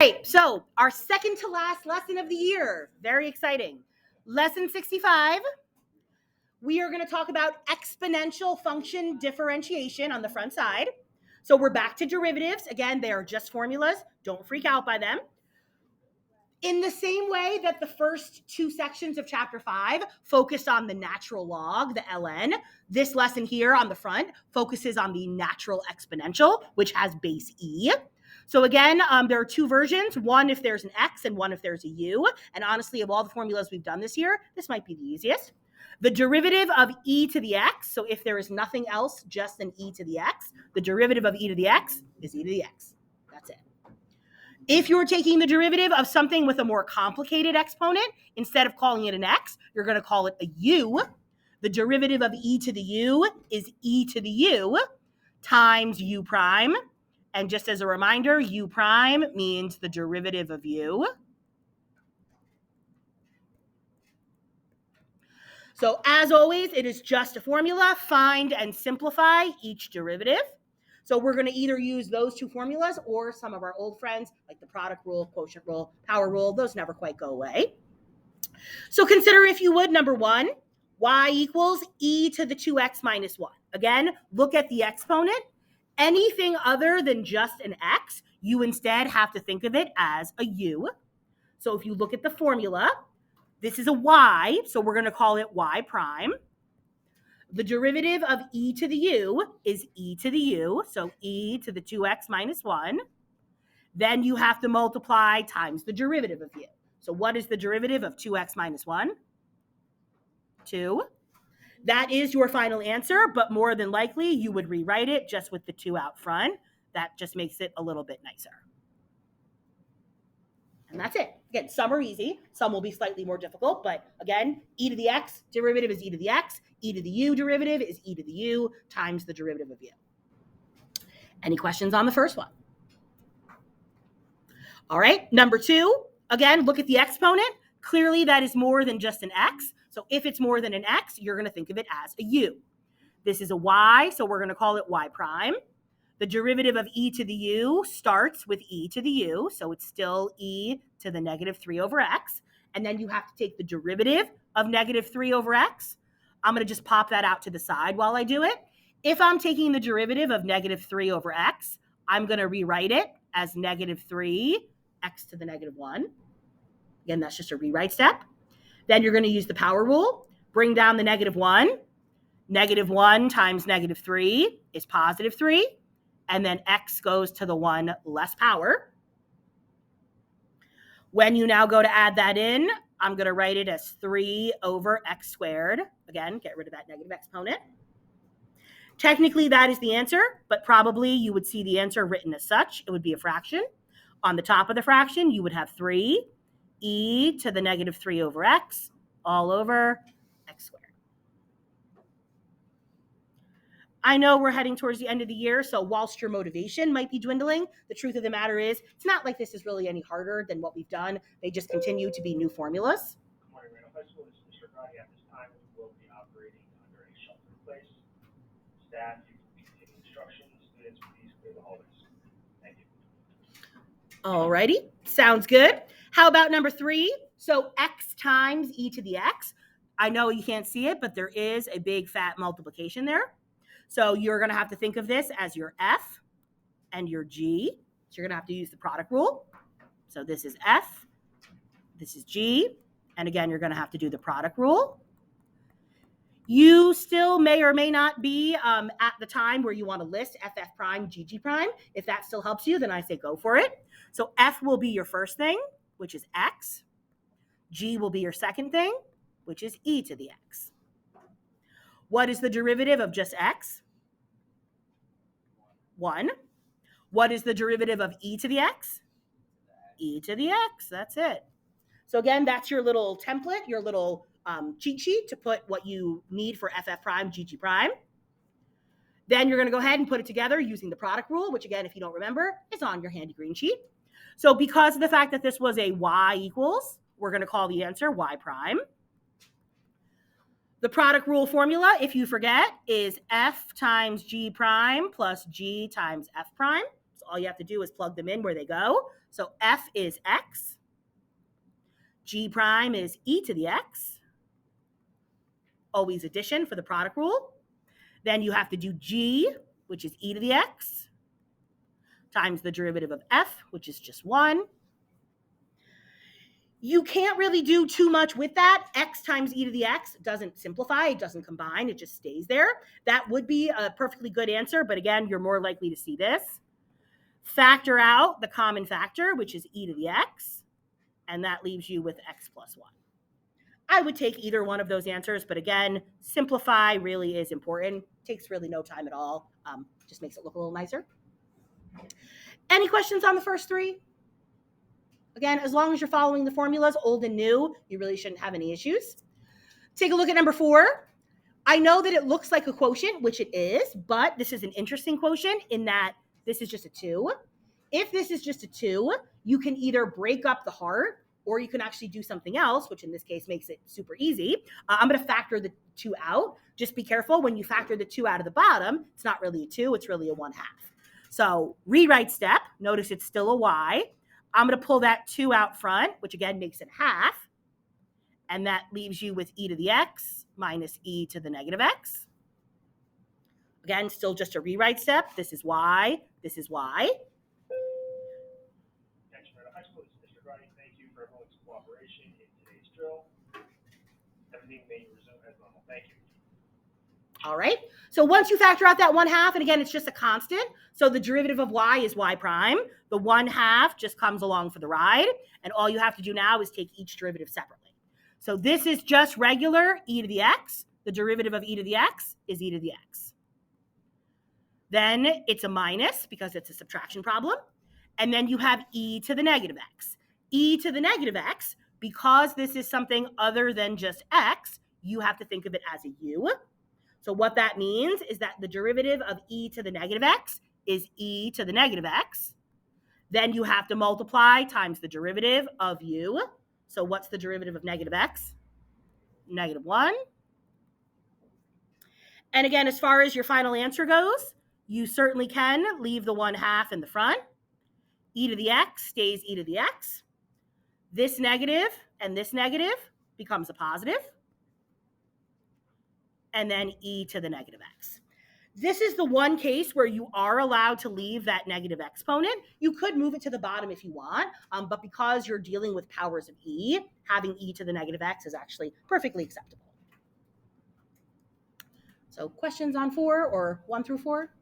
Right, so our second to last lesson of the year, very exciting. Lesson 65, we are going to talk about exponential function differentiation on the front side. So we're back to derivatives. Again, they are just formulas. Don't freak out by them. In the same way that the first two sections of chapter 5 focused on the natural log, the ln, this lesson here on the front focuses on the natural exponential, which has base e. So again, there are two versions, one if there's an x and one if there's a u. And honestly, of all the formulas we've done this year, this might be the easiest. The derivative of e to the x, so if there is nothing else, just an e to the x, the derivative of e to the x is e to the x. That's it. If you're taking the derivative of something with a more complicated exponent, instead of calling it an x, you're going to call it a u. The derivative of e to the u is e to the u times u prime. And just as a reminder, u prime means the derivative of u. So as always, it is just a formula. Find and simplify each derivative. So we're going to either use those two formulas or some of our old friends like the product rule, quotient rule, power rule. Those never quite go away. So consider, if you would, number one, y equals e to the 2x minus 1. Again, look at the exponent. Anything other than just an x, you instead have to think of it as a u. So if you look at the formula, this is a y, so we're going to call it y prime. The derivative of e to the u is e to the u, so e to the 2x minus 1. Then you have to multiply times the derivative of u. So what is the derivative of 2x minus 1? 2. That is your final answer, but more than likely you would rewrite it just with the 2 out front. That just makes it a little bit nicer. And that's it. Again, some are easy. Some will be slightly more difficult. But again, e to the x derivative is e to the x. E to the u derivative is e to the u times the derivative of u. Any questions on the first one? All right, number 2. Again, look at the exponent. Clearly, that is more than just an x. So if it's more than an x, you're going to think of it as a u. This is a y, so we're going to call it y prime. The derivative of e to the u starts with e to the u, so it's still e to the negative 3 over x. And then you have to take the derivative of negative 3 over x. I'm going to just pop that out to the side while I do it. If I'm taking the derivative of negative 3 over x, I'm going to rewrite it as negative 3 x to the negative 1. Again, that's just a rewrite step. Then you're going to use the power rule. Bring down the negative 1. Negative 1 times negative 3 is positive 3. And then x goes to the 1 less power. When you now go to add that in, I'm going to write it as 3 over x squared. Again, get rid of that negative exponent. Technically, that is the answer, but probably you would see the answer written as such. It would be a fraction. On the top of the fraction, you would have 3 e to the negative 3 over x all over x squared. I know we're heading towards the end of the year, so whilst your motivation might be dwindling, the truth of the matter is it's not like this is really any harder than what we've done. They just continue to be new formulas. Good morning, Randolph High School. This is Mr. Roddy. At this time, we will be operating under a shelter-in-place. Staff, you can continue instructions. Students, please clear the hallways. Thank you. All righty, sounds good. How about number 3? So x times e to the x. I know you can't see it, but there is a big fat multiplication there. So you're going to have to think of this as your f and your g. So you're going to have to use the product rule. So this is f, this is g, and again, you're going to have to do the product rule. You still may or may not be at the time where you want to list ff prime, gg prime. If that still helps you, then I say go for it. So f will be your first thing, which is x. G will be your second thing, which is e to the x. What is the derivative of just x? 1. What is the derivative of e to the x? E to the x. That's it. So again, that's your little template, your little cheat sheet to put what you need for ff prime, gg prime. Then you're going to go ahead and put it together using the product rule, which again, if you don't remember, is on your handy green sheet. So because of the fact that this was a y equals, we're going to call the answer y prime. The product rule formula, if you forget, is f times g prime plus g times f prime. So all you have to do is plug them in where they go. So f is x. G prime is e to the x. Always addition for the product rule. Then you have to do g, which is e to the x, times the derivative of f, which is just 1. You can't really do too much with that. X times e to the x doesn't simplify. It doesn't combine. It just stays there. That would be a perfectly good answer, but again, you're more likely to see this. Factor out the common factor, which is e to the x, and that leaves you with x plus 1. I would take either one of those answers, but again, simplify really is important. Takes really no time at all. Just makes it look a little nicer. Any questions on the first three? Again, as long as you're following the formulas, old and new, you really shouldn't have any issues. Take a look at number 4. I know that it looks like a quotient, which it is, but this is an interesting quotient in that this is just a 2. If this is just a 2, you can either break up the heart or you can actually do something else, which in this case makes it super easy. I'm going to factor the 2 out. Just be careful when you factor the 2 out of the bottom. It's not really a 2, it's really a 1/2. So rewrite step, notice it's still a y. I'm going to pull that 2 out front, which again makes it half. And that leaves you with e to the x minus e to the negative x. Again, still just a rewrite step. This is y, this is y. High school, Mr. Grady, thank you for everyone's cooperation in today's drill. Everything may resume as normal. Thank you. All right. So once you factor out that 1/2, and again, it's just a constant. So the derivative of y is y prime. The 1/2 just comes along for the ride. And all you have to do now is take each derivative separately. So this is just regular e to the x. The derivative of e to the x is e to the x. Then it's a minus because it's a subtraction problem. And then you have e to the negative x. E to the negative x, because this is something other than just x, you have to think of it as a u. So what that means is that the derivative of e to the negative x is e to the negative x. Then you have to multiply times the derivative of u. So what's the derivative of negative x? Negative 1. And again, as far as your final answer goes, you certainly can leave the 1/2 in the front. E to the x stays e to the x. This negative and this negative becomes a positive. And then e to the negative x. This is the one case where you are allowed to leave that negative exponent. You could move it to the bottom if you want, but because you're dealing with powers of e, having e to the negative x is actually perfectly acceptable. So questions on 4 or 1 through 4?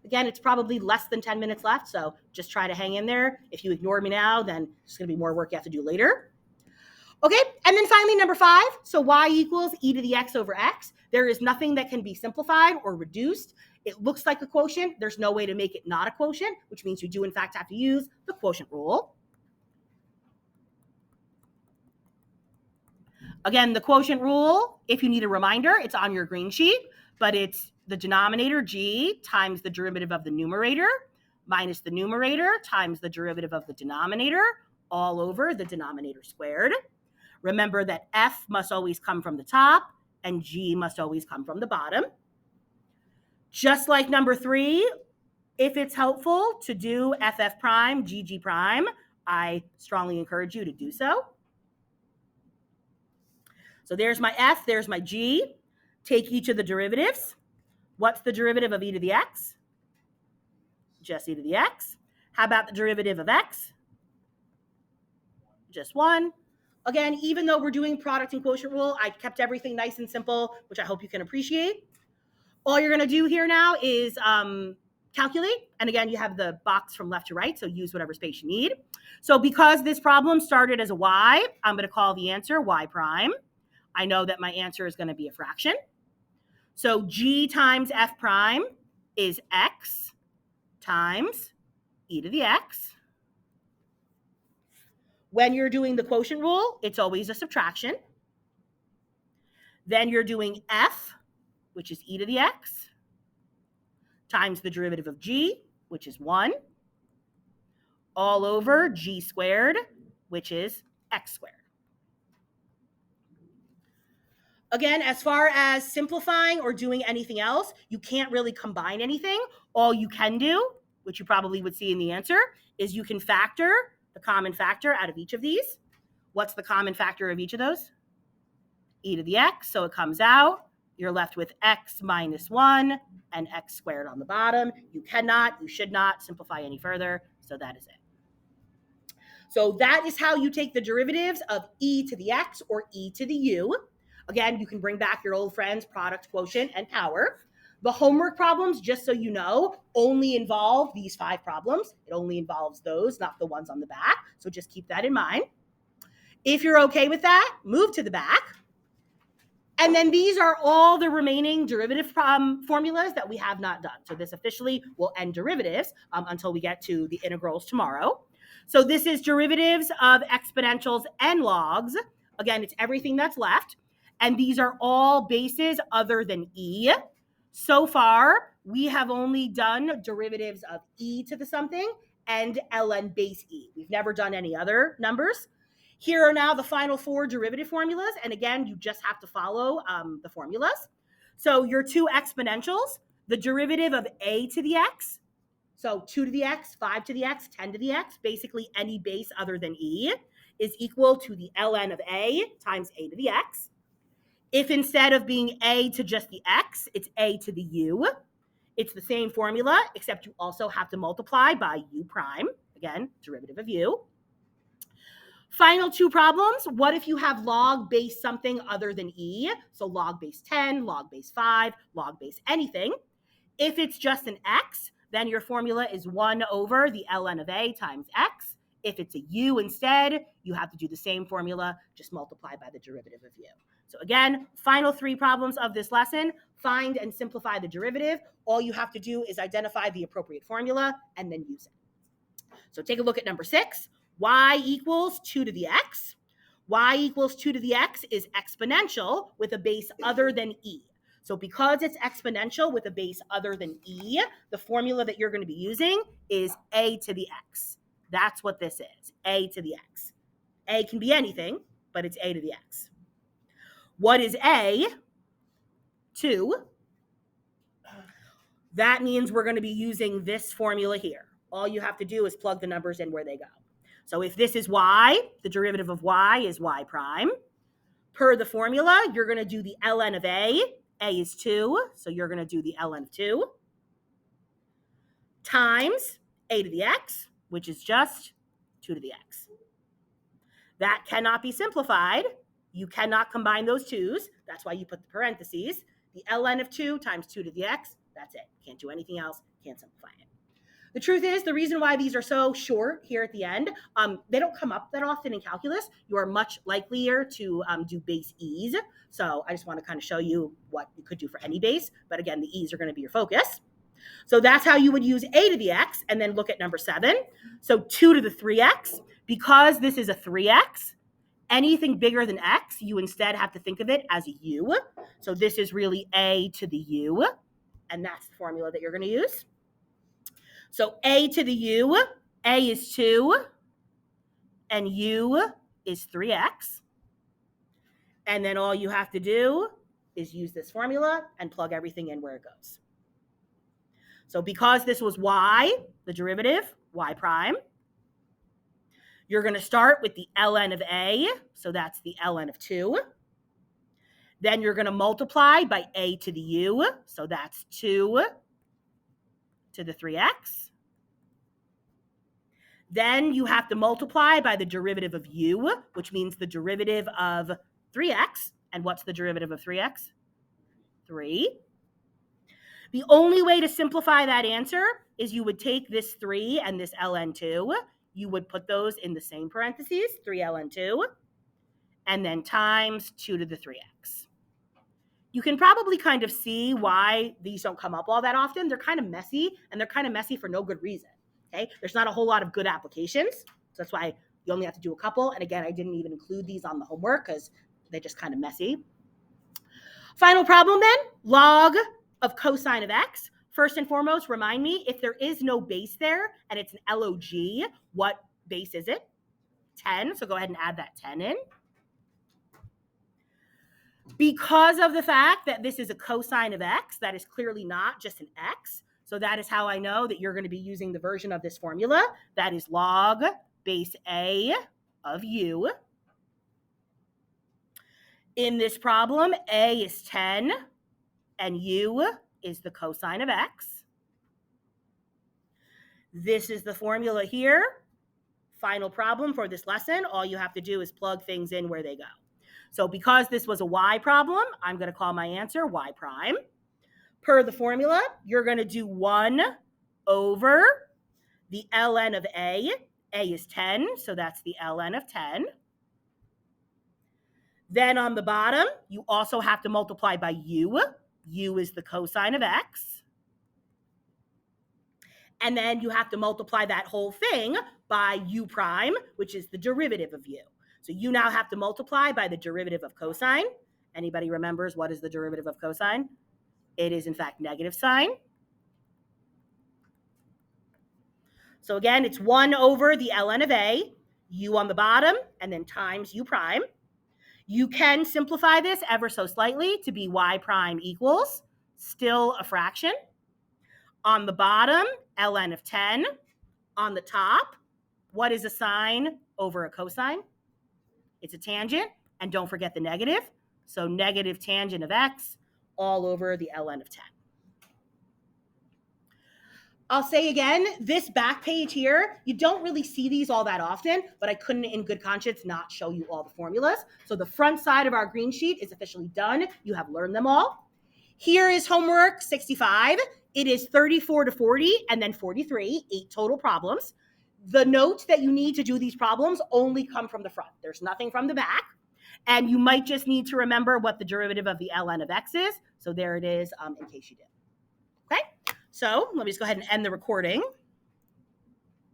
Again, it's probably less than 10 minutes left, so just try to hang in there. If you ignore me now, then it's going to be more work you have to do later. Okay, and then finally, number 5. So y equals e to the x over x. There is nothing that can be simplified or reduced. It looks like a quotient. There's no way to make it not a quotient, which means you do, in fact, have to use the quotient rule. Again, the quotient rule, if you need a reminder, it's on your green sheet, but it's the denominator, g, times the derivative of the numerator, minus the numerator times the derivative of the denominator, all over the denominator squared. Remember that f must always come from the top, and g must always come from the bottom. Just like number 3, if it's helpful to do ff prime, gg prime, I strongly encourage you to do so. So there's my f, there's my g. Take each of the derivatives. What's the derivative of e to the x? Just e to the x. How about the derivative of x? Just 1. Again, even though we're doing product and quotient rule, I kept everything nice and simple, which I hope you can appreciate. All you're going to do here now is calculate. And again, you have the box from left to right, so use whatever space you need. So because this problem started as a y, I'm going to call the answer y prime. I know that my answer is going to be a fraction. So g times f prime is x times e to the x. When you're doing the quotient rule, it's always a subtraction. Then you're doing f, which is e to the x, times the derivative of g, which is 1, all over g squared, which is x squared. Again, as far as simplifying or doing anything else, you can't really combine anything. All you can do which you probably would see in the answer, is you can factor the common factor out of each of these. What's the common factor of each of those? E to the x, so it comes out. You're left with x minus 1 and x squared on the bottom. You should not simplify any further, so that is it. So that is how you take the derivatives of e to the x or e to the u. Again, you can bring back your old friends, product, quotient, and power. The homework problems, just so you know, only involve these 5 problems. It only involves those, not the ones on the back. So just keep that in mind. If you're okay with that, move to the back. And then these are all the remaining derivative formulas that we have not done. So this officially will end derivatives until we get to the integrals tomorrow. So this is derivatives of exponentials and logs. Again, it's everything that's left. And these are all bases other than e. So far, we have only done derivatives of e to the something and ln base e. We've never done any other numbers. Here are now the final 4 derivative formulas. And again, you just have to follow the formulas. So your 2 exponentials, the derivative of a to the x, so 2 to the x, 5 to the x, 10 to the x, basically any base other than e, is equal to the ln of a times a to the x. If instead of being a to just the x, it's a to the u, it's the same formula, except you also have to multiply by u prime. Again, derivative of u. Final 2 problems. What if you have log base something other than e? So log base 10, log base 5, log base anything. If it's just an x, then your formula is 1 over the ln of a times x. If it's a u instead, you have to do the same formula, just multiply by the derivative of u. So again, final 3 problems of this lesson, find and simplify the derivative. All you have to do is identify the appropriate formula and then use it. So take a look at number 6. Y equals 2 to the x. Y equals 2 to the x is exponential with a base other than e. So because it's exponential with a base other than e, the formula that you're going to be using is a to the x. That's what this is, a to the x. A can be anything, but it's a to the x. What is a? 2. That means we're going to be using this formula here. All you have to do is plug the numbers in where they go. So if this is y, the derivative of y is y prime. Per the formula, you're going to do the ln of a. A is 2, so you're going to do the ln of 2. Times a to the x, which is just 2 to the x. That cannot be simplified. You cannot combine those 2's. That's why you put the parentheses. The ln of 2 times 2 to the x, that's it. Can't do anything else, can't simplify it. The truth is, the reason why these are so short here at the end, they don't come up that often in calculus. You are much likelier to do base e's. So I just want to kind of show you what you could do for any base. But again, the e's are going to be your focus. So that's how you would use a to the x, and then look at number 7. So 2 to the 3x. Because this is a 3x, anything bigger than x, you instead have to think of it as a u. So this is really a to the u, and that's the formula that you're going to use. So a to the u, a is 2, and u is 3x. And then all you have to do is use this formula and plug everything in where it goes. So because this was y, the derivative, y prime, you're going to start with the ln of a, so that's the ln of 2. Then you're going to multiply by a to the u, so that's 2 to the 3x. Then you have to multiply by the derivative of u, which means the derivative of 3x. And what's the derivative of 3x? 3. The only way to simplify that answer is you would take this 3 and this ln2. You would put those in the same parentheses, 3 ln2, and then times 2 to the 3x. You can probably kind of see why these don't come up all that often. They're kind of messy, and they're kind of messy for no good reason. Okay? There's not a whole lot of good applications. So that's why you only have to do a couple. And again, I didn't even include these on the homework because they're just kind of messy. Final problem then, log of cosine of x. First and foremost, remind me, if there is no base there and it's an log, what base is it? 10. So go ahead and add that 10 in. Because of the fact that this is a cosine of x, that is clearly not just an x. So that is how I know that you're going to be using the version of this formula that is log base A of u. In this problem, A is 10 and u is the cosine of x. This is the formula here. Final problem for this lesson. All you have to do is plug things in where they go. So because this was a y problem, I'm going to call my answer y prime. Per the formula, you're going to do 1 over the ln of A. A is 10, so that's the ln of 10. Then on the bottom, you also have to multiply by u. U is the cosine of x. And then you have to multiply that whole thing by u prime, which is the derivative of u. So you now have to multiply by the derivative of cosine. Anybody remembers what is the derivative of cosine? It is, in fact, negative sign. So again, it's 1 over the ln of A, u on the bottom, and then times u prime. You can simplify this ever so slightly to be y prime equals, still a fraction. On the bottom, ln of 10. On the top, what is a sine over a cosine? It's a tangent, and don't forget the negative. So negative tangent of x all over the ln of 10. I'll say again, this back page here, you don't really see these all that often, but I couldn't in good conscience not show you all the formulas. So the front side of our green sheet is officially done. You have learned them all. Here is homework 65. It is 34 to 40 and then 43, 8 total problems. The notes that you need to do these problems only come from the front. There's nothing from the back. And you might just need to remember what the derivative of the ln of x is. So there it is in case you did. Okay, so let me just go ahead and end the recording.